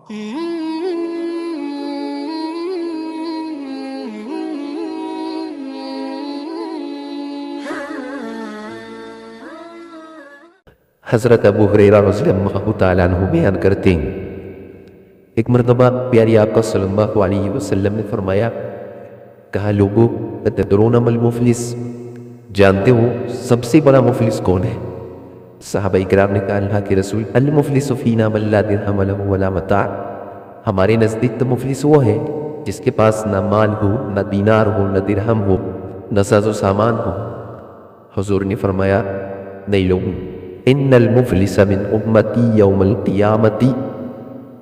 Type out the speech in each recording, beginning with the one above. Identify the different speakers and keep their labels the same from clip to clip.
Speaker 1: حضرت ابو ہریرہ رضی اللہ تعالیٰ عنہ بیان کرتے ہیں، ایک مرتبہ پیاری آقا صلی اللہ علیہ وسلم نے فرمایا، کہا لوگو اتدرون ما المفلس، جانتے ہو سب سے بڑا مفلس کون ہے؟ صحابہ کرام نے کہا اللہ کے رسول، المفلس فینا من لا درہم لہ ولا متاع، ہمارے نزدیک تو مفلس وہ ہے جس کے پاس نہ مال ہو، نہ دینار ہو، نہ درہم ہو، نہ ساز و سامان ہو۔ حضور نے فرمایا، نہیں لوگوں، ان المفلس من امتی یوم القیامتی،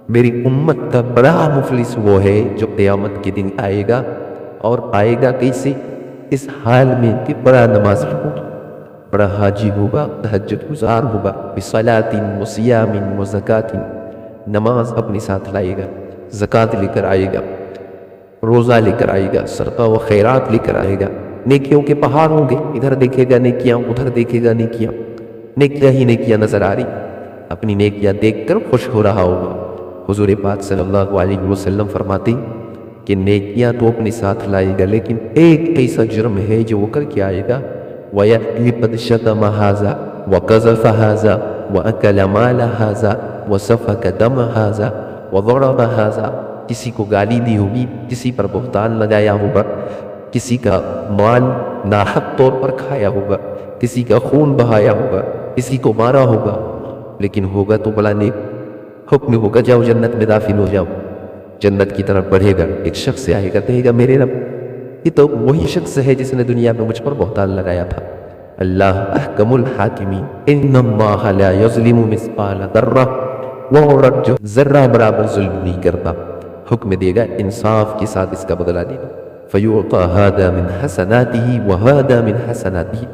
Speaker 1: میری امت کا بڑا مفلس وہ ہے جو قیامت کے دن آئے گا، اور آئے گا کیسے؟ اس حال میں کہ بڑا نماز ہوگا، بڑا حاجی ہوگا، تہجد گزار ہوگا، بصلاۃ وصیام وزکوٰۃ، نماز اپنے ساتھ لائے گا، زکوٰۃ لے کر آئے گا، روزہ لے کر آئے گا، صدقہ و خیرات لے کر آئے گا، نیکیوں کے پہاڑ ہوں گے، ادھر دیکھے گا نیکیاں، ادھر دیکھے گا نیکیاں، نیکیاں ہی نیکیاں نظر آ رہی، اپنی نیکیاں دیکھ کر خوش ہو رہا ہوگا۔ حضور پاک صلی اللہ علیہ وسلم فرماتے کہ نیکیاں تو اپنے ساتھ لائے گا، لیکن ایک ایسا جرم ہے جو وہ کر کے آئے گا، وَيَقْلِقَدْ شَتَمَ هَذَا وَقَذَفَ هَذَا وَأَكَلَ مَالَ هَذَا وَسَفَكَ دَمَ هَذَا وَضَرَبَ هَذَا، کسی کو گالی دی ہوگی، کسی پر بہتان لگایا ہوگا، کسی کا مال ناحق طور پر کھایا ہوگا، کسی کا خون بہایا ہوگا، کسی کو مارا ہوگا، لیکن ہوگا تو بڑا نیک، حکم ہوگا جاؤ جنت میں داخل ہو جاؤ، جنت کی طرف بڑھے گا، ایک شخص آئے گا کہے گا میرے رب یہ تو وہی شخص ہے جس نے دنیا میں مجھ پر بہتان لگایا تھا۔ اللہ احکم الحاکمین، ان اللہ لا یظلم مثقال ذرہ، وہ رب جو ذرہ برابر ظلم نہیں کرتا، حکم دے گا انصاف کے ساتھ اس کا بدلہ دے گا، فیعطی ھذا من حسناتہ وھذا من حسناتہ،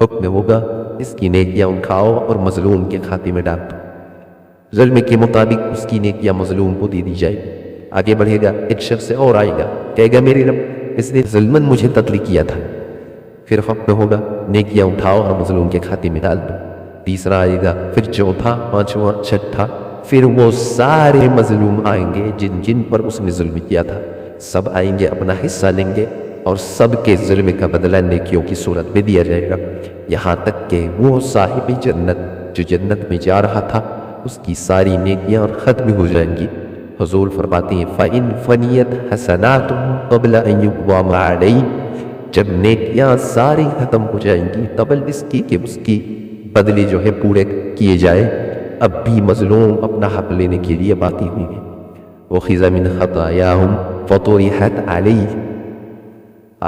Speaker 1: حکم ہوگا اس کی نیکیاں اٹھاؤ اور مظلوم کے کھاتے میں ڈال دو، ظلم کے مطابق اس کی نیکیاں مظلوم کو دے دی جائے گی۔ آگے بڑھے گا، ایک شخص اور آئے گا کہے گا میرے رب اس نے ظلماً مجھے قتل کیا تھا، پھر حکم ہوگا نیکیاں اٹھاؤ اور مظلوم کے کھاتے میں ڈال دو۔ تیسرا آئے گا، پھر چوتھا، پانچواں، چھٹا، پھر وہ سارے مظلوم آئیں گے جن جن پر اس نے ظلم کیا تھا، سب آئیں گے، اپنا حصہ لیں گے اور سب کے ظلم کا بدلہ نیکیوں کی صورت میں دیا جائے گا، یہاں تک کہ وہ صاحب جنت جو جنت میں جا رہا تھا اس کی ساری نیکیاں اور ختم ہو جائیں گی۔ حضور فرماتے ہیں فَإِن فَنِيَتْ حَسَنَاتُهُ قَبْلَ أَن يُقْوَمَ عَلَيْهِ، جب نیکیاں ساری ختم ہو جائیں گی قبل اس کی کہ اس کی بدلے جو ہے پورے کیے جائے، اب بھی مظلوم اپنا حق لینے کے لیے باقی ہوئی ہیں۔ وَخِذَ مِنْ خَطَايَاهُمْ فَطُرِحَتْ عَلَيْهِ،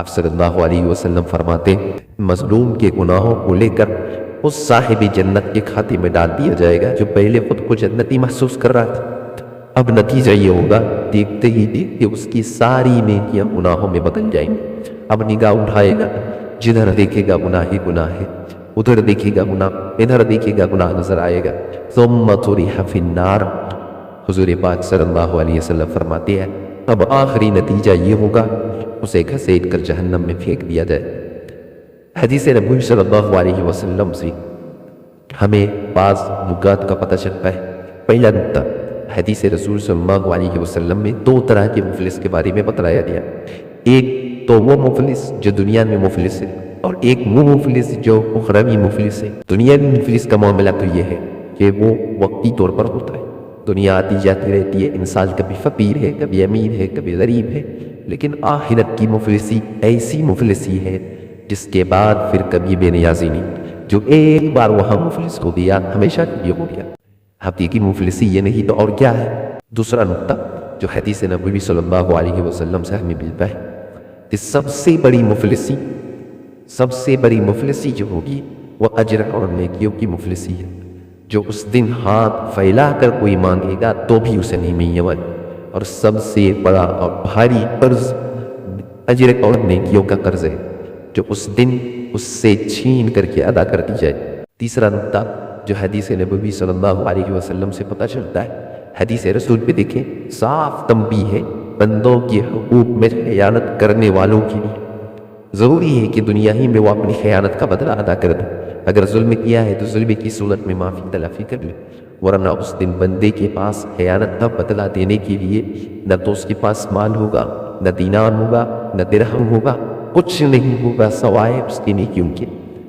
Speaker 1: آپ صلی اللہ علیہ وسلم فرماتے ہیں مظلوم کے گناہوں کو لے کر اس صاحب جنت کے کھاتے میں ڈال دیا جائے گا جو پہلے خود کو جنتی محسوس کر رہا تھا۔ اب نتیجہ یہ ہوگا دیکھتے ہی دیکھتے اس کی ساری نیکیاں گناہوں میں بدل جائیں گی۔ اب نگاہ اٹھائے گا، جدھر دیکھے گا گناہ ہی گناہ ہے، ادھر دیکھے گا گناہ، ادھر دیکھے گا گناہ نظر آئے گا۔ ثم طرح فی النار، حضور پاک صلی اللہ علیہ وسلم فرماتے ہیں اب آخری نتیجہ یہ ہوگا اسے گھسیٹ کر جہنم میں پھینک دیا جائے۔ حدیث نبوی صلی اللہ علیہ وسلم سے ہمیں بعض نکات کا پتہ چلتا ہے۔ پہلا نکتہ، حدیث رسول صلی اللہ علیہ وسلم میں دو طرح کے مفلس کے بارے میں بتلایا گیا، ایک تو وہ مفلس جو دنیا میں مفلس ہے، اور ایک وہ مفلس جو اخروی مفلس ہے۔ دنیاوی مفلس کا معاملہ تو یہ ہے کہ وہ وقتی طور پر ہوتا ہے، دنیا آتی جاتی رہتی ہے، انسان کبھی فقیر ہے، کبھی امیر ہے، کبھی غریب ہے، لیکن آخرت کی مفلسی ایسی مفلسی ہے جس کے بعد پھر کبھی بے نیازی نہیں، جو ایک بار وہاں مفلس ہو گیا ہمیشہ کے لیے ہو گیا۔ حقیقی مفلسی یہ نہیں تو اور کیا ہے؟ دوسرا نقطہ جو حدیث نبوی صلی اللہ علیہ وسلم سے ہمیں ملتا ہے کہ سب سے بڑی مفلسی جو ہوگی وہ اجر اور نیکیوں کی مفلسی ہے، جو اس دن ہاتھ پھیلا کر کوئی مانگے گا تو بھی اسے نہیں ملنے والی، اور سب سے بڑا اور بھاری قرض اجر اور نیکیوں کا قرض ہے جو اس دن اس سے چھین کر کے ادا کر دی جائے۔ تیسرا نقطہ جو حدیث نبوی صلی اللہ علیہ وسلم سے پتہ چلتا ہے، حدیث رسول پہ دیکھیں صاف تنبیہ ہے بندوں کے حقوق میں خیانت کرنے والوں کے لیے۔ ضروری ہے کہ دنیا ہی میں وہ اپنی خیانت کا بدلہ ادا کر دے، اگر ظلم کیا ہے تو ظلم کی صورت میں معافی تلافی کر لے، ورنہ اس دن بندے کے پاس خیانت کا بدلہ دینے کے لیے نہ تو اس کے پاس مال ہوگا، نہ دینار ہوگا، نہ درہم ہوگا، کچھ نہیں ہوگا سوائے اس کی نیکیوں کے۔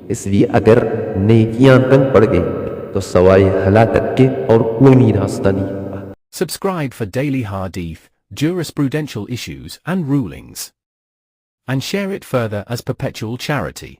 Speaker 1: اس لیے اگر نیکیاں تنگ پڑ گئیں تو سوائے ہلاکت کے اور کوئی راستہ نہیں ہوگا۔
Speaker 2: Subscribe for daily hadith, jurisprudential issues and rulings. And share it further as perpetual charity.